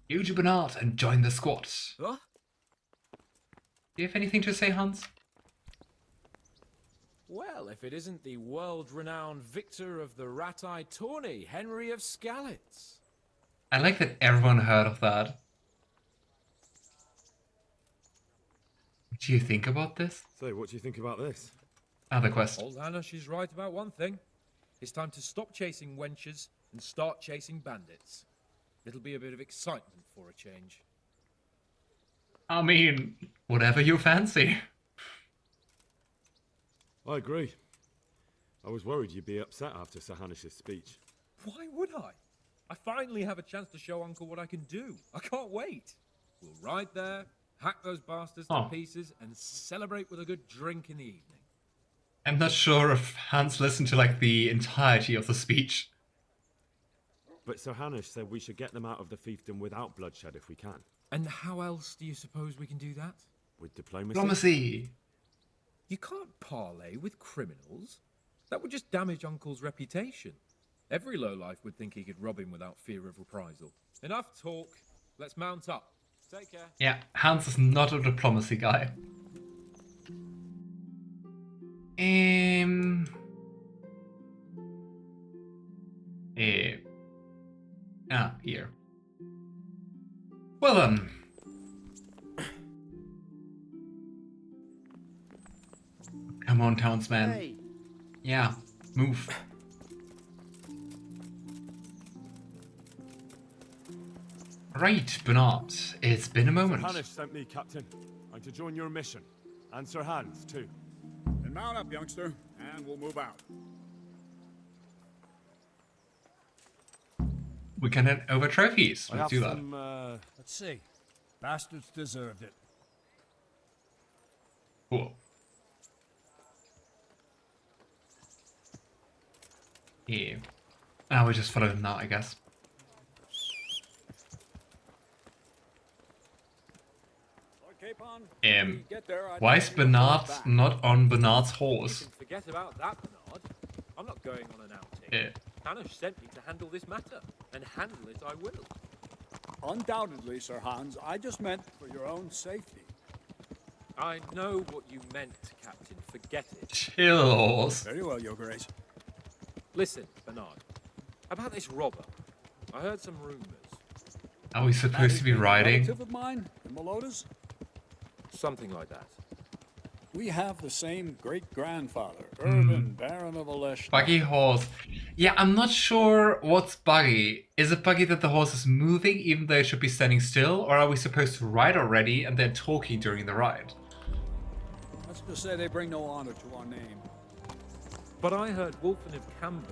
You to Bernard and join the squad. Huh? Do you have anything to say, Hans? Well, if it isn't the world-renowned victor of the rat-eye tourney, Henry of Skalitz. I like that everyone heard of that. What do you think about this? So, what do you think about this? Other quest. Old Anna, she's right about one thing. It's time to stop chasing wenches and start chasing bandits. It'll be a bit of excitement for a change. I mean, whatever you fancy. I agree. I was worried you'd be upset after Sir Hanish's speech. Why would I? I finally have a chance to show Uncle what I can do. I can't wait. We'll ride there, hack those bastards to pieces, and celebrate with a good drink in the evening. I'm not sure if Hans listened to like the entirety of the speech. But Sir Hanish said we should get them out of the fiefdom without bloodshed if we can. And how else do you suppose we can do that? With diplomacy? Diplomacy. You can't parley with criminals. That would just damage Uncle's reputation. Every lowlife would think he could rob him without fear of reprisal. Enough talk. Let's mount up. Take care. Yeah, Hans is not a diplomacy guy. Here. Well then. Come on, townsman. Hey. Yeah, move. Right, Bernard. It's been a moment. Sir Hanish sent me, Captain. I'm to join your mission. And Sir Hans, too. Then mount up, youngster, and we'll move out. We can hand over trophies. I Let's have do that. some, Let's see. Bastards deserved it. Cool. Yeah. We just follow him now, I guess. Why is Bernard not on Bernard's horse? You can forget about that, Bernard. I'm not going on an outing. Yeah. Hanish sent me to handle this matter, and handle it I will. Undoubtedly, Sir Hans. I just meant for your own safety. I know what you meant, Captain. Forget it. Chills. Very well, Your Grace. Listen, Bernard. About this robber. I heard some rumors. Are we supposed to be riding? Relative of mine, the Melodas? Something like that. We have the same great-grandfather, Urban, Baron of Alesh. Buggy horse. Yeah, I'm not sure what's buggy. Is it buggy that the horse is moving even though it should be standing still? Or are we supposed to ride already and then talking during the ride? Let's just say they bring no honor to our name. But I heard Wolfen of Camber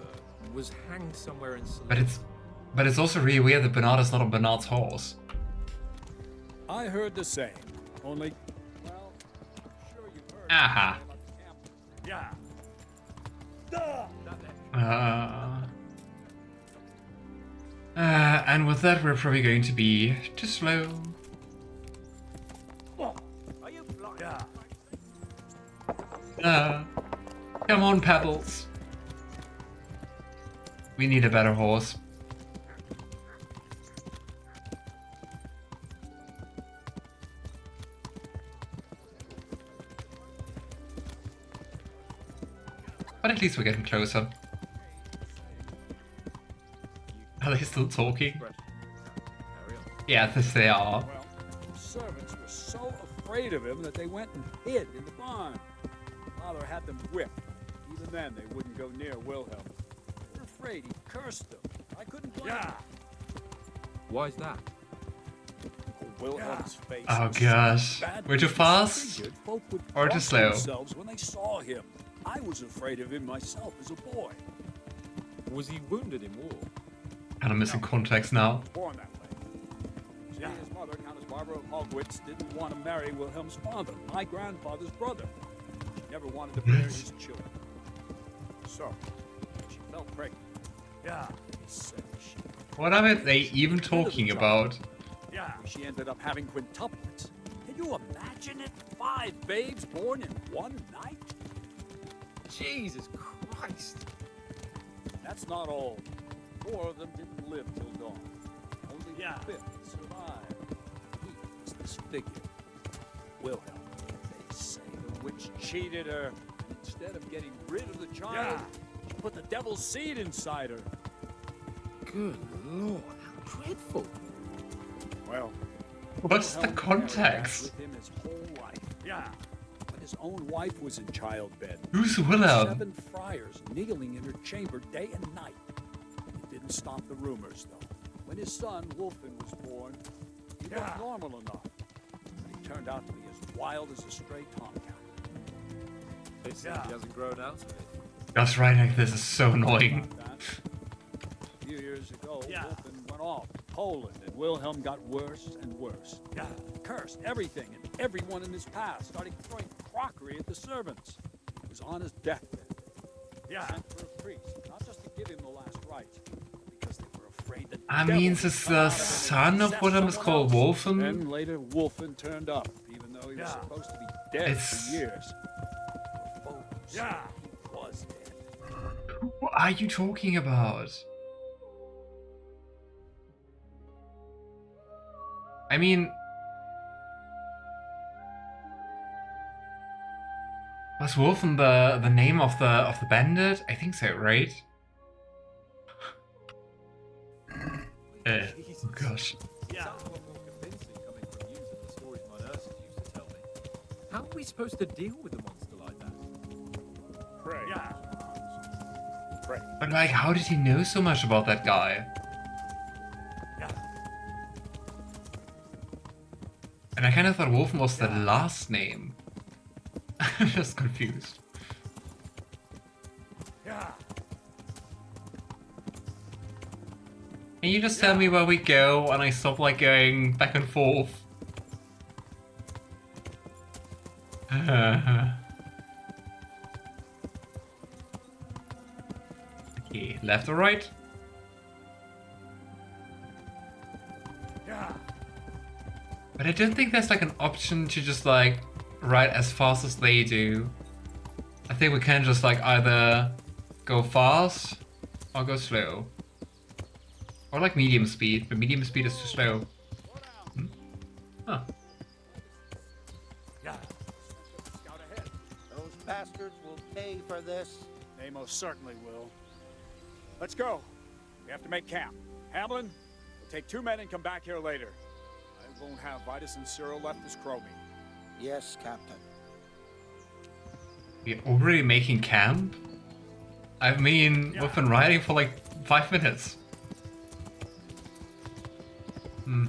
was hanged somewhere in But it's also really weird that Bernard is not on Bernard's horse. I heard the same. Only, well, I'm sure you've heard. Aha. Yeah. And with that, we're probably going to be too slow. Are you blind? Come on, Pebbles. We need a better horse. But at least we're getting closer. Are they still talking? Yeah, this they are. Well, the servants were so afraid of him that they went and hid in the barn. Father had them whipped. Even then, they wouldn't go near Wilhelm. They were afraid he cursed them. I couldn't blame them. Why is that? Wilhelm's face Oh was gosh. so bad We're too fast? disfigured, folk would Or too cross slow? themselves when they saw him. I was afraid of him myself as a boy. Was he wounded in war? Kind of missing context now. Born that way. See, his mother, Countess Barbara of Hogwitz, didn't want to marry Wilhelm's father, my grandfather's brother. She never wanted to bear his children. So, she fell pregnant. Yeah, he said she. What are they even talking about? Yeah, she ended up having quintuplets. Can you imagine it? 5 babes born in one night? Jesus Christ! That's not all. 4 of them didn't live till dawn. Only the 5th survived. this figure, Wilhelm. They say the witch cheated her. Instead of getting rid of the child, she put the devil's seed inside her. Good lord, how dreadful. Well, What's the Wilhelm context? carried that with him his whole life. Yeah. When his own wife was in childbed. Who's Wilhelm? 7 friars kneeling in her chamber day and night. It didn't stop the rumors, though. When his son, Wolfen, was born, he looked normal enough. But he turned out to be as wild as a stray tomcat. They say he hasn't grown out of it. That's right, like, this is so annoying. A few years ago, Wolfen went off to Poland, and Wilhelm got worse and worse. Cursed everything and everyone in his path, starting throwing crockery at the servants. He was on his deathbed. Sent for a priest, not just to give him the last rites, but because they were afraid that I devil mean, would since come the out of it and son of possess Wilhelm is someone called else. Wolfen, Then later, Wolfen turned up, even though he was supposed to be dead It's- for years. The folks said he was dead. what are you talking about? I mean, was Wolfen the name of the bandit? I think so, right? Oh gosh. Sounds a lot more convincing coming from you than the stories my nurses used to tell me. How are we supposed to deal with a monster like that? Pray. Pray. But like, how did he know so much about that guy? And I kind of thought Wolfen was the last name. I'm just confused. Can you just tell me where we go and I stop like going back and forth? Okay, left or right? But I don't think there's like an option to just like ride as fast as they do. I think we can just like either go fast or go slow. Or like medium speed, but medium speed is too slow. Hmm? Huh. Scout ahead. Those bastards will pay for this. They most certainly will. Let's go. We have to make camp. Hamlin, we'll take 2 men and come back here later. I won't have Vitus and Cyril left as crowmen. Yes, Captain. We're already making camp? I mean, we've been riding for like 5 minutes. Hmm.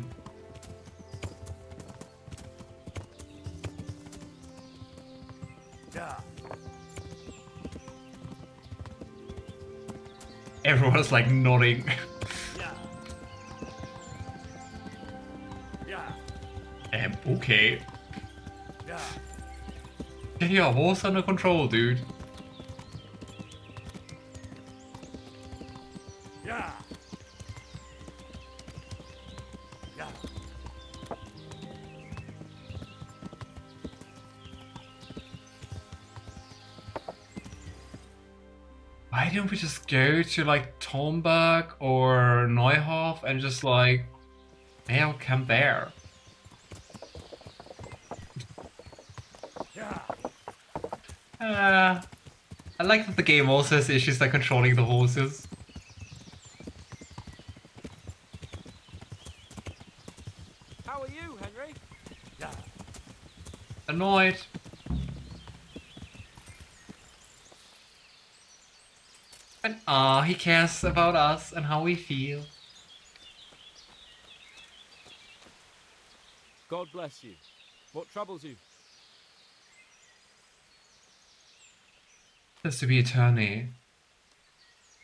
Everyone's like nodding. Okay. Get your horse under control, dude. Why don't we just go to like Tornberg or Neuhof and just like, yeah, camp there? I like that the game also has issues like controlling the horses. How are you, Henry? Annoyed. But he cares about us and how we feel. God bless you. What troubles you? This to be attorney.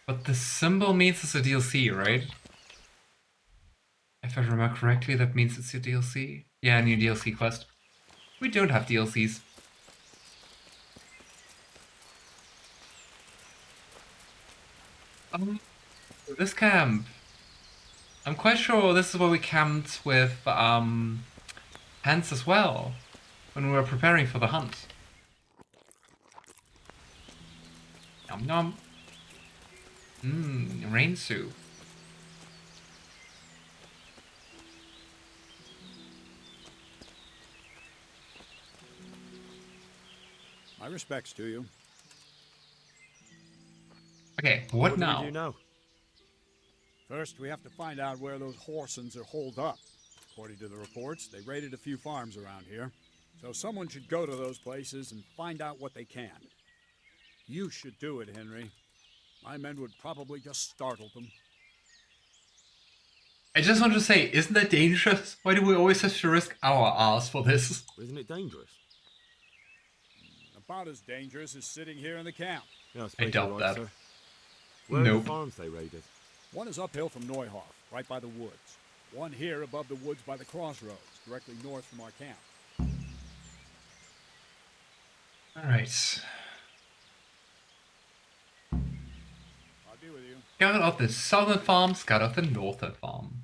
But the symbol means it's a DLC, right? If I remember correctly, that means it's a DLC. Yeah, new DLC quest. We don't have DLCs. This camp. I'm quite sure this is where we camped with Hans as well, when we were preparing for the hunt. Nom nom. Rain soup. My respects to you. Okay, what do now? we do now? First, we have to find out where those Horsons are holed up. According to the reports, they raided a few farms around here. So someone should go to those places and find out what they can. You should do it, Henry. My men would probably just startle them. I just want to say, isn't that dangerous? Why do we always have to risk our ass for this? Isn't it dangerous? About as dangerous as sitting here in the camp. Yeah, I doubt you're that. Sir. Where are Nope. the farms they raided? One is uphill from Neuhoff, right by the woods. One here above the woods by the crossroads, directly north from our camp. Alright. I'll be with you. Scout out the southern farm, scout out the northern farm.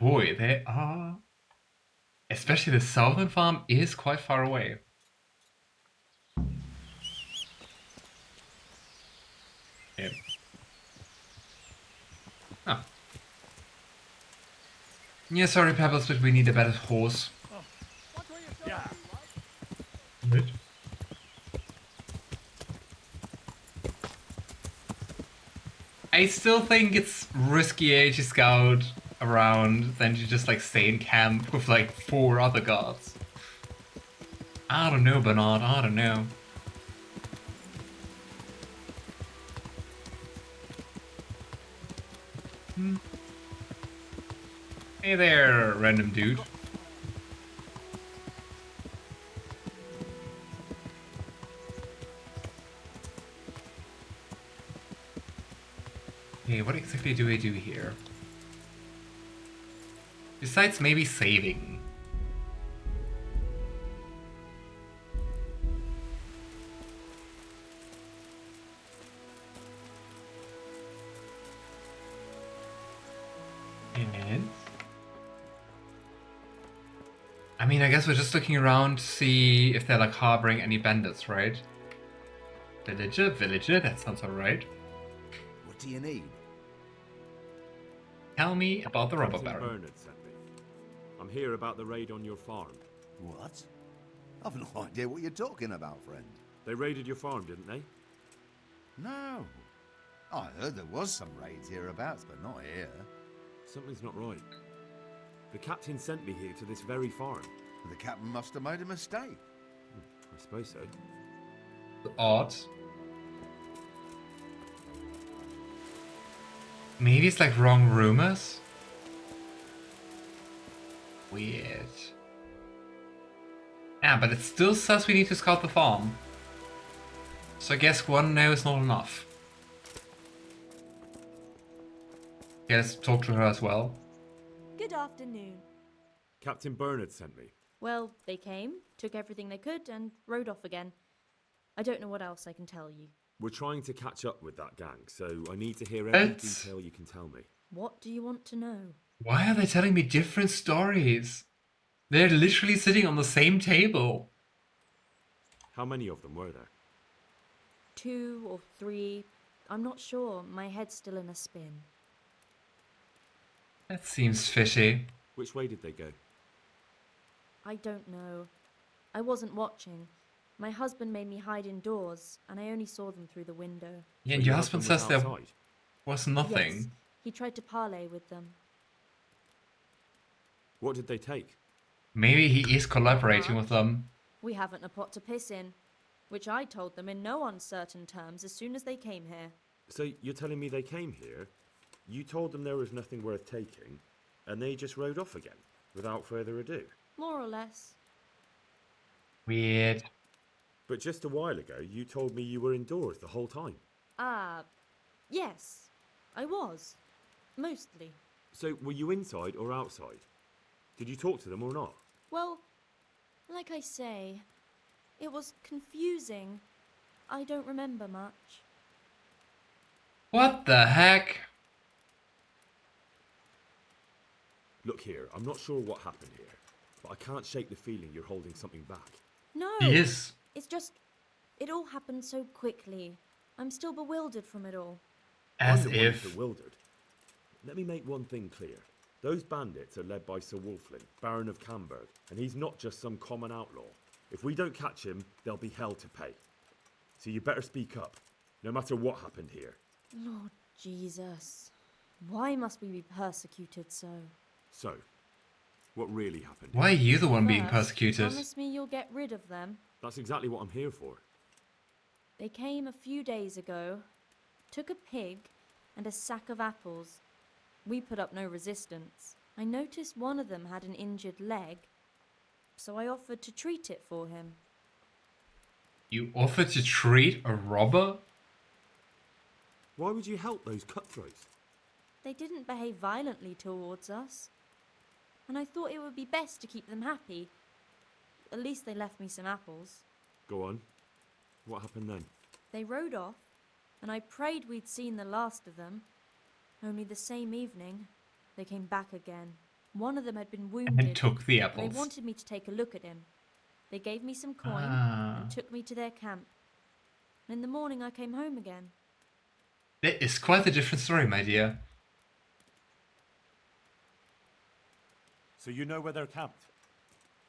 Boy, they are... Especially the southern farm is quite far away. Yeah. Ah. Yeah, sorry, Pebbles, but we need a better horse. Yeah. Right. I still think it's riskier to scout around than to just like stay in camp with like 4 other guards. I don't know, Bernard, I don't know. Hey there, random dude. Okay, what exactly do I do here? Besides maybe saving. And... I mean, I guess we're just looking around to see if they're like harboring any bandits, right? Villager, that sounds alright. What do you need? Tell me about the robber Captain baron. Bernard sent me. I'm here about the raid on your farm. What? I've no idea what you're talking about, friend. They raided your farm, didn't they? No. I heard there was some raids hereabouts, but not here. Something's not right. The captain sent me here to this very farm. The captain must have made a mistake. I suppose so. Odd. Maybe it's like wrong rumors? Weird. Yeah, but it still says we need to scout the farm. So I guess one no is not enough. Yeah, let's talk to her as well. Good afternoon. Captain Bernard sent me. Well, they came, took everything they could, and rode off again. I don't know what else I can tell you. We're trying to catch up with that gang, so I need to hear every It's- detail you can tell me. What do you want to know? Why are they telling me different stories? They're literally sitting on the same table. How many of them were there? 2 or 3, I'm not sure. My head's still in a spin. That seems fishy. Which way did they go? I don't know. I wasn't watching. My husband made me hide indoors, and I only saw them through the window. Yeah, So your husband was says there outside? was nothing. Yes, he tried to parley with them. What did they take? Maybe he is collaborating with them. We haven't a pot to piss in, which I told them in no uncertain terms as soon as they came here. So you're telling me they came here, you told them there was nothing worth taking, and they just rode off again, without further ado? More or less. Weird. But just a while ago, you told me you were indoors the whole time. Yes, I was. Mostly. So were you inside or outside? Did you talk to them or not? Well, like I say, it was confusing. I don't remember much. What the heck? Look here, I'm not sure what happened here, but I can't shake the feeling you're holding something back. No! He is. It's just, it all happened so quickly. I'm still bewildered from it all. As I'm the one if. bewildered. Let me make one thing clear. Those bandits are led by Sir Wolflin, Baron of Camberg, and he's not just some common outlaw. If we don't catch him, there'll be hell to pay. So you better speak up, no matter what happened here. Lord Jesus, why must we be persecuted so? So, what really happened? Why are you the one being First, persecuted? promise me you'll get rid of them. That's exactly what I'm here for. They came a few days ago, took a pig and a sack of apples. We put up no resistance. I noticed one of them had an injured leg, so I offered to treat it for him. You offered to treat a robber? Why would you help those cutthroats? They didn't behave violently towards us, and I thought it would be best to keep them happy. At least they left me some apples. Go on. What happened then? They rode off, and I prayed we'd seen the last of them. Only the same evening, they came back again. One of them had been wounded. And took the and apples. they wanted me to take a look at him. They gave me some coin Ah. and took me to their camp. And in the morning I came home again. That is quite a different story, my dear. So you know where they're camped?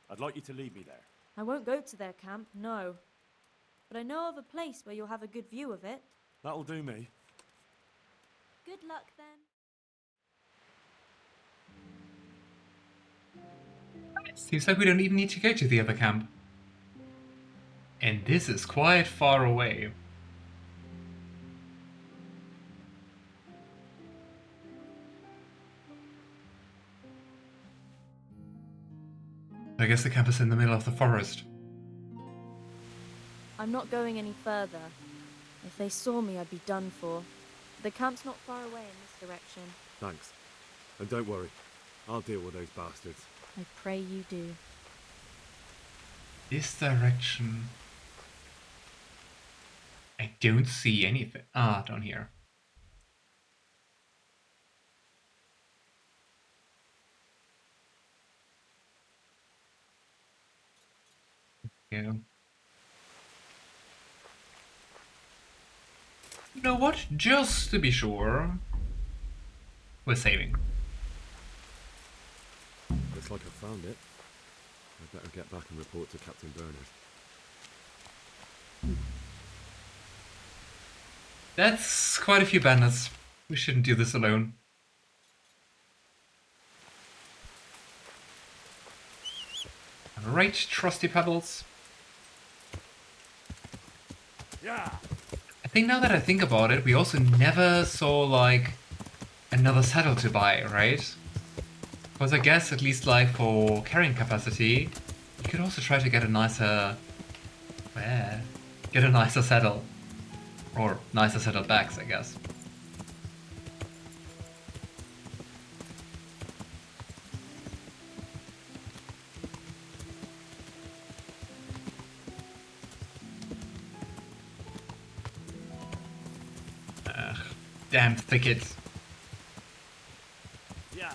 I'd like you to lead me there. I won't go to their camp, no. But I know of a place where you'll have a good view of it. That'll do me. Good luck then. Seems like we don't even need to go to the other camp. And this is quite far away. I guess the camp is in the middle of the forest. I'm not going any further. If they saw me, I'd be done for. The camp's not far away in this direction. Thanks. And don't worry, I'll deal with those bastards. I pray you do. This direction. I don't see anything. Ah, down here. Yeah. You know what? Just to be sure, we're saving. Looks like I found it. I'd better get back and report to Captain Bernard. That's quite a few bandits. We shouldn't do this alone. Alright, trusty pebbles. Yeah. I think now that I think about it, we also never saw, like, another saddle to buy, right? Because I guess, at least, like, for carrying capacity, you could also try to get a nicer... get a nicer saddle. Or nicer saddlebags, I guess. Ugh, damn thicket. Yeah.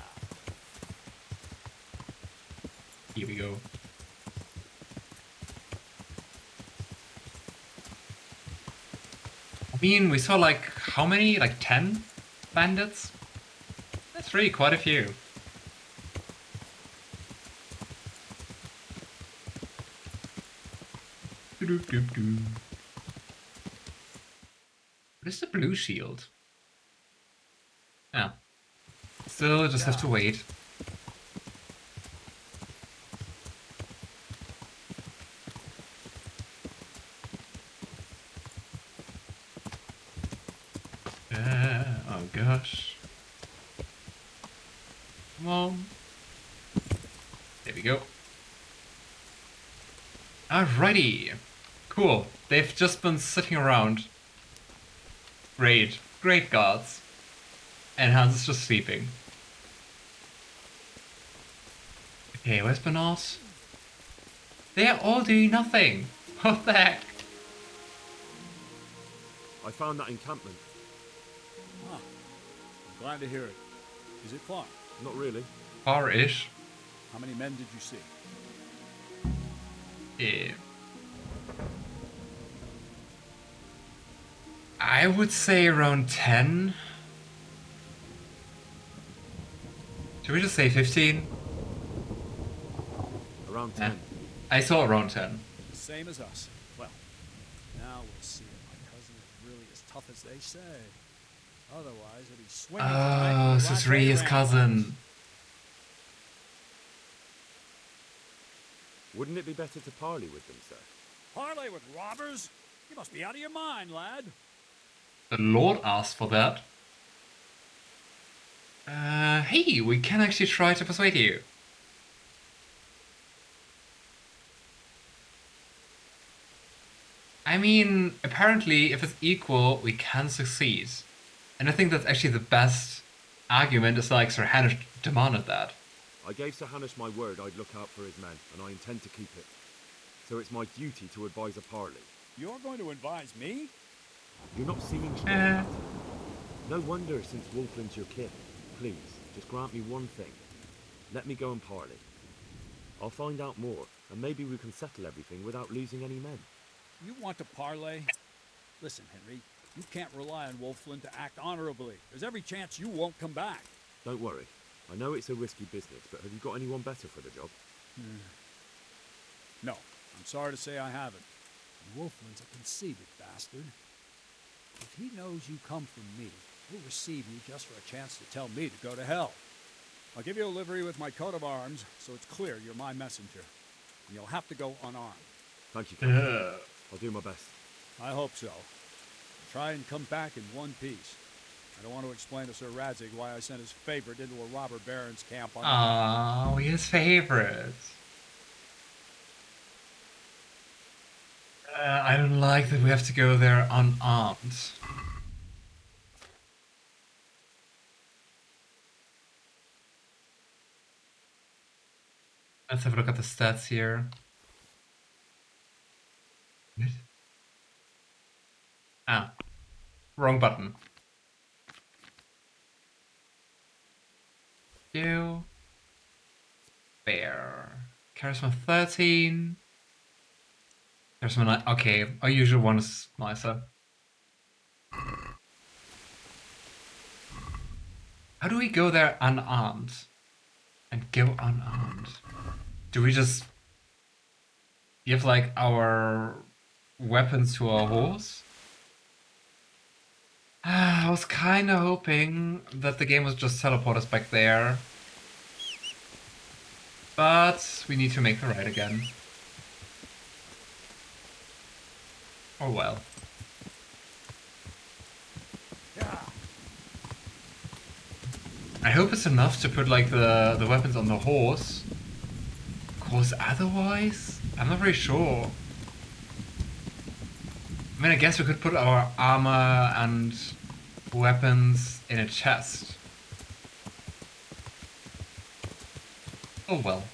Here we go. I mean, we saw like, how many? Like 10 bandits? That's really quite a few. Doo-doo-doo-doo. What is the blue shield? Oh. Still just have to wait. Oh gosh. Come on. There we go. Alrighty. Cool. They've just been sitting around. Great. Great guards. And Hans is just sleeping. Okay, where's Bernard? They're all doing nothing. What the heck? I found that encampment. Ah, I'm glad to hear it. Is it far? Not really. Far-ish. How many men did you see? Yeah. I would say around 10. Should we just say 15? Around Eh, 10. I saw around 10. same as us. Well, now we'll see if my cousin is really as tough as they say. Otherwise, he'll be swinging tonight Oh, with so the it's really his latte cousin. Wouldn't it be better to parley with them, sir? Parley with robbers? You must be out of your mind, lad. The Lord asked for that. Hey, we can actually try to persuade you. I mean, apparently, if it's equal, we can succeed. And I think that's actually the best argument, is like Sir Hanish demanded that. I gave Sir Hanish my word I'd look out for his men, and I intend to keep it. So it's my duty to advise a parley. You're going to advise me? You're not seeing straight. No wonder, since Wolfland's your kin. Please, just grant me one thing. Let me go and parley. I'll find out more, and maybe we can settle everything without losing any men. You want to parley? Listen, Henry, you can't rely on Wolfland to act honorably. There's every chance you won't come back. Don't worry. I know it's a risky business, but have you got anyone better for the job? No, I'm sorry to say I haven't. And Wolfland's a conceited bastard. If he knows you come from me, he'll receive you just for a chance to tell me to go to hell. I'll give you a livery with my coat of arms, so it's clear you're my messenger. And you'll have to go unarmed. Thank you, Captain. I'll do my best. I hope so. Try and come back in one piece. I don't want to explain to Sir Radzig why I sent his favorite into a robber baron's camp on... Oh, his favorite. I don't like that we have to go there unarmed. Let's have a look at the stats here. Ah, wrong button. You. Bear. Charisma 13. Charisma 9. Okay, our usual one is nicer. How do we go there unarmed? And go unarmed? Do we just give like our weapons to our horse? I was kind of hoping that the game would just teleport us back there. But we need to make the ride again. Oh well. I hope it's enough to put like the weapons on the horse. Cause otherwise, I'm not very sure. I mean, I guess we could put our armor and weapons in a chest. Oh well.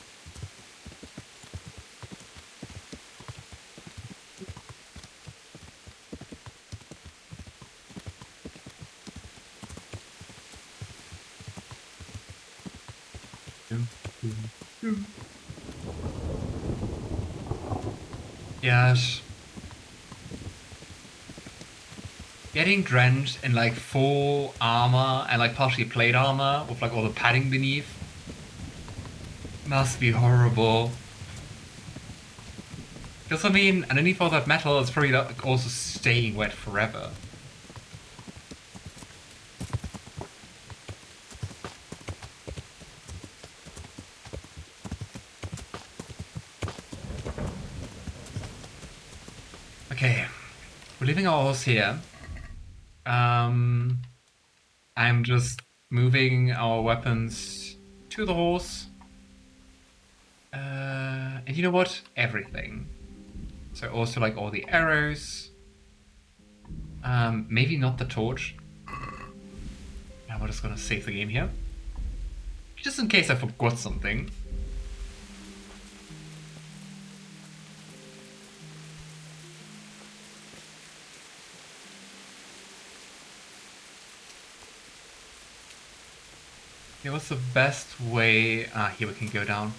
Yes. Getting drenched in like full armor and like partially plate armor with like all the padding beneath must be horrible. Because I mean, underneath all that metal it's probably like also staying wet forever. Okay, we're leaving our horse here. I'm just moving our weapons to the horse. And you know what? Everything. So also like all the arrows. Maybe not the torch. Now we're just gonna save the game here. Just in case I forgot something. Okay, what's the best way? Ah, here we can go down.